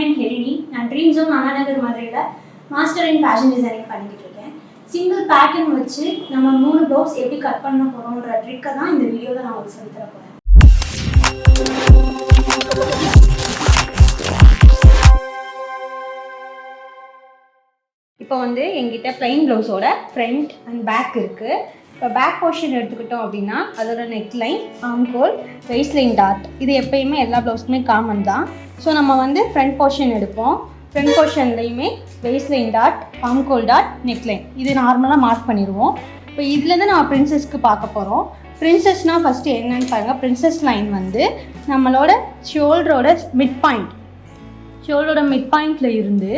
name Herini. நான் Dreamzone Madurai Master in Fashion Design பண்ணிட்டு இருக்கேன். சிங்கிள் பேட்டர்ன் வச்சு நம்ம 3 ப்ளவுஸ் எப்படி கட் பண்ண போறோம்ன்ற ட்ரிக்கை தான் இந்த வீடியோல நான் உங்களுக்கு சொல்லி தர போறேன். இப்போ எங்கிட்ட plain ப்ளவுஸோட ஃப்ரண்ட் அண்ட் பேக் இருக்குது. இப்போ பேக் போர்ஷன் எடுத்துக்கிட்டோம் அப்படின்னா அதோட நெக் லைன், ஆம்கோல், வெயிஸ்ட் லைன் டாட் இது எப்பயுமே எல்லா ப்ளவுஸுக்குமே காமன் தான். ஸோ நம்ம ஃப்ரண்ட் போர்ஷன் எடுப்போம். ஃப்ரண்ட் போர்ஷன்லேயுமே வெயிஸ்ட் லைன் டாட், ஆம்கோல் டாட், நெக் லைன் இது நார்மலாக மார்க் பண்ணிடுவோம். இப்போ இதுலேருந்து நம்ம பிரின்சஸ்க்கு பார்க்க போகிறோம். பிரின்சஸ்னால் ஃபஸ்ட்டு என்னன்னு பாருங்கள். பிரின்சஸ் லைன் நம்மளோட ஷோல்டரோட மிட் பாயிண்டில் இருந்து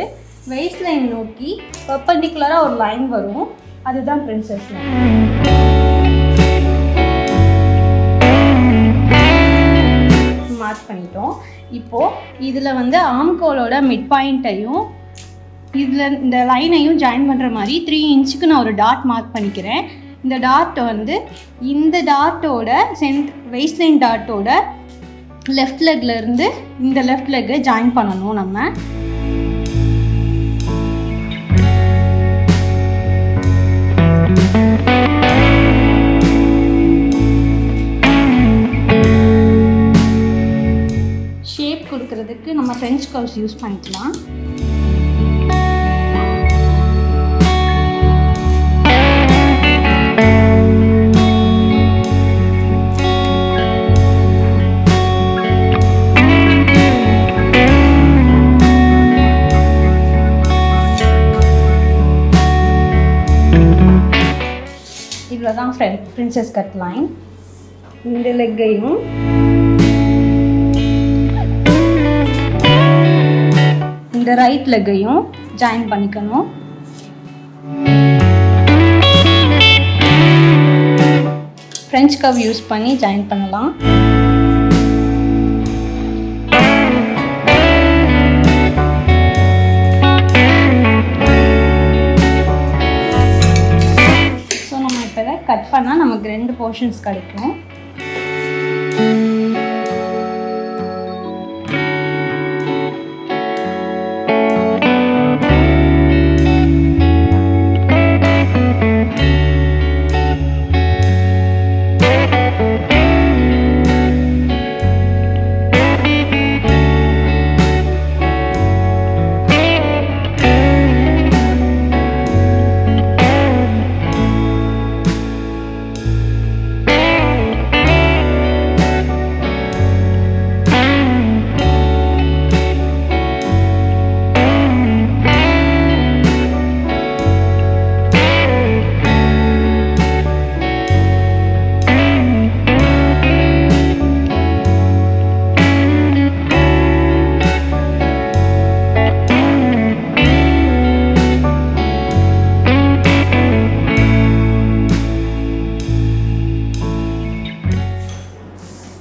வெயிஸ்ட் லைன் நோக்கி பெர்பெண்டிகுலராக ஒரு லைன் வரும். அதுதான் பிரின்சஸ் லைன். மார்க் பண்ணிட்டோம். இப்போது இதில் ஆம்கோலோட மிட் பாயிண்ட்டையும் இதில் இந்த லைனையும் ஜாயின் பண்ணுற மாதிரி 3 இன்ச்சுக்கு நான் ஒரு டாட் மார்க் பண்ணிக்கிறேன். இந்த டாட் இந்த டாட்டோட வெயிஸ்ட் லைன் டாட்டோட லெஃப்ட் லெக்லேருந்து இந்த லெஃப்ட் லெக்கை ஜாயின் பண்ணணும். நம்ம ஷேப் கொடுக்கறதுக்கு நம்ம ஃப்ரெஞ்ச் கர்வ்ஸ் யூஸ் பண்ணிக்கலாம். இவ்வளோதான் பிரின்சஸ் கட் லைன். இந்த லெக்கையும் இந்த ரைட் லெக்கையும் ஜாயின் பண்ணிக்கணும். ஃப்ரெஞ்ச் கர்வ் யூஸ் பண்ணி ஜாயின் பண்ணலாம். கட் பண்ணால் நமக்கு 2 போர்ஷன்ஸ் கிடைக்கும்.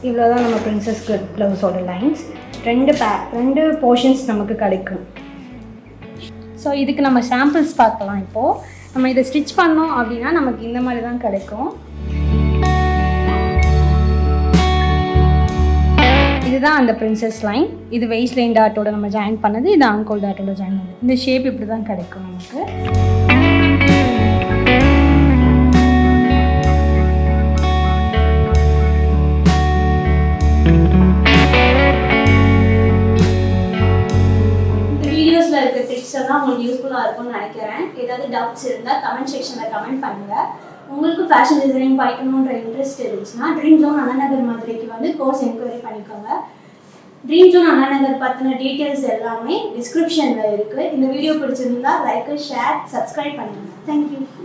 இவ்வளோதான் நம்ம பிரின்சஸ் கட் ப்ளவுஸோட லைன்ஸ். 2 போர்ஷன்ஸ் நமக்கு கிடைக்கும். ஸோ இதுக்கு நம்ம சாம்பிள்ஸ் பார்க்கலாம். இப்போது நம்ம இதை ஸ்டிச் பண்ணோம் அப்படின்னா நமக்கு இந்த மாதிரி தான் கிடைக்கும். இதுதான் அந்த பிரின்சஸ் லைன். இது வெயிஸ்ட் லைன் டாட்டோட நம்ம ஜாயின் பண்ணது, இது ஆம்கோல் டாட்டோட ஜாயின் பண்ணது. இந்த ஷேப் இப்படி தான் கிடைக்கும் நமக்கு. உங்களுக்கு யூஸ்ஃபுல்லாக இருக்கும்னு நினைக்கிறேன். ஏதாவது டவுட்ஸ் இருந்தால் கமெண்ட் செக்ஷனில் கமெண்ட் பண்ணுங்கள். உங்களுக்கு ஃபேஷன் டிசைனிங் படிக்கணுன்ற இன்ட்ரெஸ்ட் இருந்துச்சுன்னா ட்ரீம்ஸோன் அண்ணாநகர் மதுரைக்கு கோர்ஸ் என்கொயரி பண்ணிக்கோங்க. ட்ரீம்ஸோன் அண்ணாநகர் பற்றின டீட்டெயில்ஸ் எல்லாமே டிஸ்கிரிப்ஷனில் இருக்குது. இந்த வீடியோ பிடிச்சிருந்தா லைக், ஷேர், சப்ஸ்கிரைப் பண்ணுங்கள். தேங்க்யூ.